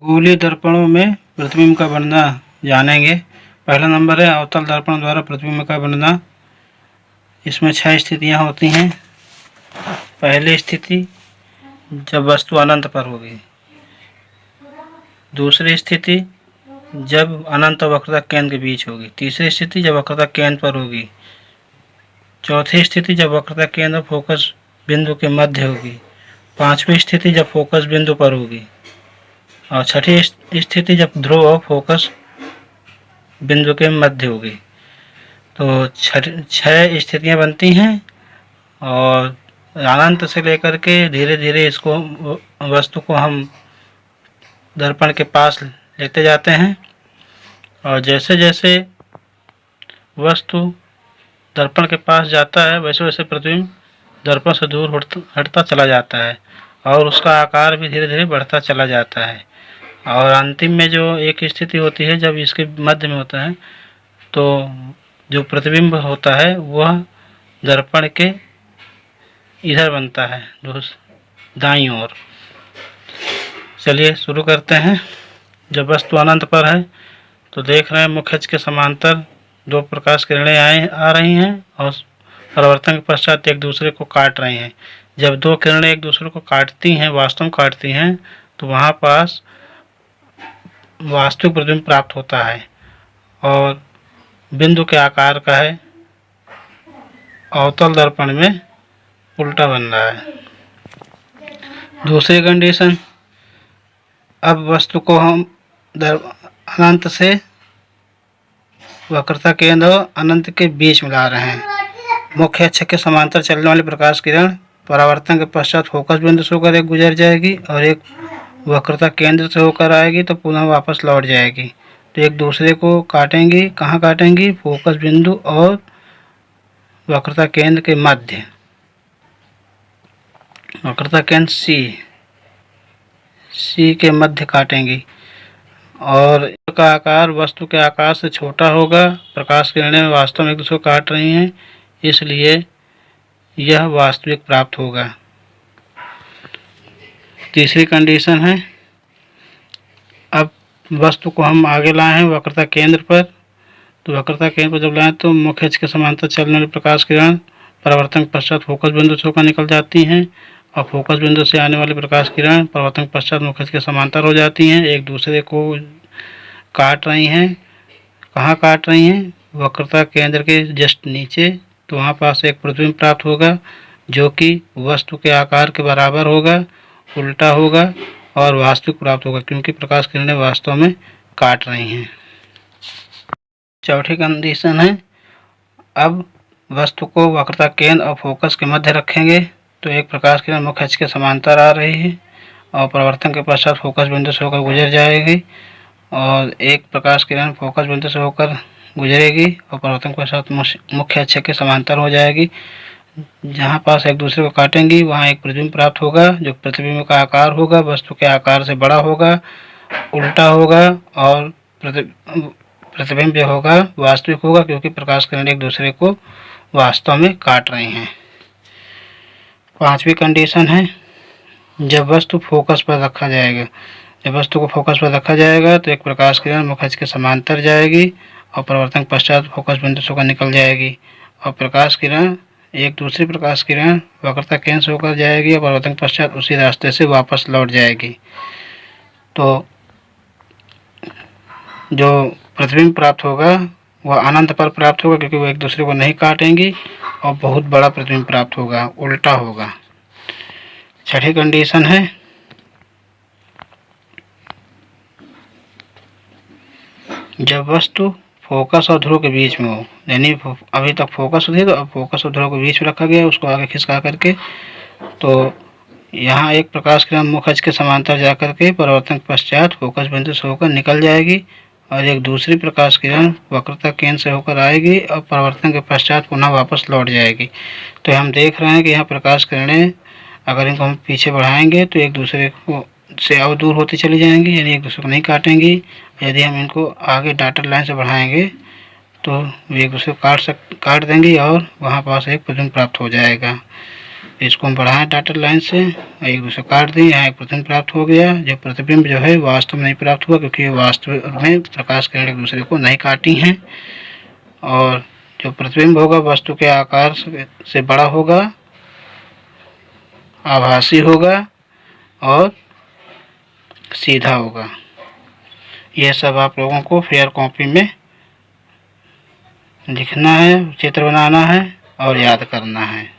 गोलीय दर्पणों में प्रतिबिंब का बनना जानेंगे। पहला नंबर है अवतल दर्पण द्वारा प्रतिबिंब का बनना। इसमें 6 स्थितियां होती हैं। पहली स्थिति जब वस्तु अनंत पर होगी। दूसरी स्थिति जब अनंत और वक्रता केंद्र के बीच होगी। तीसरी स्थिति जब वक्रता केंद्र पर होगी। चौथी स्थिति जब वक्रता केंद्र फोकस बिंदु के मध्य होगी। पांचवी स्थिति जब फोकस बिंदु पर होगी और छठी स्थिति जब ध्रुव और फोकस बिंदु के मध्य होगी। तो 6 स्थितियां बनती हैं और अनंत से लेकर के धीरे धीरे इसको वस्तु को हम दर्पण के पास लेते जाते हैं और जैसे जैसे वस्तु दर्पण के पास जाता है वैसे वैसे प्रतिबिंब दर्पण से दूर हटता चला जाता है और उसका आकार भी धीरे धीरे बढ़ता चला जाता है। और अंतिम में जो एक स्थिति होती है जब इसके मध्य में होता है तो जो प्रतिबिंब होता है वह दर्पण के इधर बनता है, दाईं ओर। चलिए शुरू करते हैं। जब वस्तु अनंत पर है तो देख रहे हैं मुख्य अक्ष के समांतर 2 प्रकाश किरणें आ रही हैं और परावर्तन के पश्चात एक दूसरे को काट रही हैं। जब 2 किरणें एक दूसरे को काटती हैं, वास्तव में काटती हैं, तो वहाँ पास वास्तविक प्रतिबिंब प्राप्त होता है और बिंदु के आकार का है। अवतल दर्पण में उल्टा बन रहा है। दूसरी कंडीशन, अब वस्तु को हम अनंत से वक्रता केंद्र और अनंत के बीच में ला रहे हैं। मुख्य अक्ष के समांतर चलने वाली प्रकाश किरण परावर्तन के पश्चात फोकस बिंदु से होकर एक गुजर जाएगी और एक वक्रता केंद्र से होकर आएगी तो पुनः वापस लौट जाएगी। तो एक दूसरे को काटेंगी। कहाँ काटेंगी? फोकस बिंदु और वक्रता केंद्र के मध्य। वक्रता केंद्र सी के मध्य काटेंगी और इसका आकार वस्तु के आकार से छोटा होगा। प्रकाश किरणें वास्तव में एक दूसरे को काट रही हैं, इसलिए यह वास्तविक प्राप्त होगा। तीसरी कंडीशन है, अब वस्तु को हम आगे लाए हैं वक्रता केंद्र पर। तो वक्रता केंद्र पर जब लाएं तो मुख्य अक्ष के समांतर चलने वाली प्रकाश किरण परावर्तन के पश्चात फोकस बिंदु से होकर निकल जाती हैं और फोकस बिंदु से आने वाली प्रकाश किरण परावर्तन के पश्चात मुख्य अक्ष के समांतर हो जाती हैं, एक दूसरे को काट रही हैं। कहाँ काट रही हैं? वक्रता केंद्र के जस्ट नीचे। तो वहाँ पास एक प्रतिबिंब प्राप्त होगा जो कि वस्तु के आकार के बराबर होगा, उल्टा होगा और वास्तविक प्राप्त होगा क्योंकि प्रकाश किरणें वास्तव में काट रही हैं। चौथी कंडीशन है, अब वस्तु को वक्रता केंद्र और फोकस के मध्य रखेंगे तो एक प्रकाश किरण मुख्य अक्ष के समांतर आ रही है और परावर्तन के पश्चात फोकस बिंदु से होकर गुजर जाएगी और एक प्रकाश किरण फोकस बिंदु से होकर गुजरेगी और परावर्तन के पश्चात मुख्य अक्ष के समांतर हो जाएगी। जहाँ पास एक दूसरे को काटेंगी वहाँ एक प्रतिबिंब प्राप्त होगा जो प्रतिबिंब का आकार होगा वस्तु के आकार से बड़ा होगा, उल्टा होगा और प्रतिबिंब जो होगा वास्तविक होगा क्योंकि प्रकाश किरण एक दूसरे को वास्तव में काट रही हैं। पांचवी कंडीशन है, जब वस्तु फोकस पर रखा जाएगा। जब वस्तु को फोकस पर रखा जाएगा तो एक प्रकाश किरण मुख्य अक्ष के समांतर जाएगी और परावर्तन के पश्चात फोकस बिंदु से होकर निकल जाएगी और प्रकाश किरण एक दूसरी प्रकाश किरण वक्रता केंद्र से होकर जाएगी और परावर्तन के पश्चात उसी रास्ते से वापस लौट जाएगी। तो जो प्रतिबिंब प्राप्त होगा वह अनंत पर प्राप्त होगा क्योंकि वह एक दूसरे को नहीं काटेंगी और बहुत बड़ा प्रतिबिंब प्राप्त होगा, उल्टा होगा। छठी कंडीशन है, जब वस्तु फोकस और ध्रुव के बीच में हो, यानी अभी तक फोकस थी तो अब फोकस और ध्रुव के बीच में रखा गया, उसको आगे खिसका करके तो यहाँ एक प्रकाश किरण मुख्य अक्ष के समांतर जा करके परावर्तन के पश्चात फोकस बिंदु से होकर निकल जाएगी और एक दूसरी प्रकाश किरण वक्रता केंद्र से होकर आएगी और परावर्तन के पश्चात पुनः वापस लौट जाएगी। तो हम देख रहे हैं कि यहाँ प्रकाश किरणें अगर इनको हम पीछे बढ़ाएंगे तो एक दूसरे को से और दूर होती चली जाएंगी, यानी एक दूसरे को नहीं काटेंगी। यदि हम इनको आगे डॉटेड लाइन से बढ़ाएंगे तो वे एक दूसरे को काट देंगी और वहाँ पास एक प्रतिबिंब प्राप्त हो जाएगा। इसको हम बढ़ाएं डॉटेड लाइन से, एक दूसरे काट दें। यहाँ एक प्रतिबिंब प्राप्त हो गया। जो प्रतिबिंब जो है वास्तव में नहीं प्राप्त हुआ, क्योंकि वास्तव में प्रकाश किरण एक दूसरे को नहीं काटी हैं। और जो प्रतिबिंब होगा वस्तु के आकार से बड़ा होगा, आभासी होगा और सीधा होगा। यह सब आप लोगों को फेयर कॉपी में लिखना है, चित्र बनाना है और याद करना है।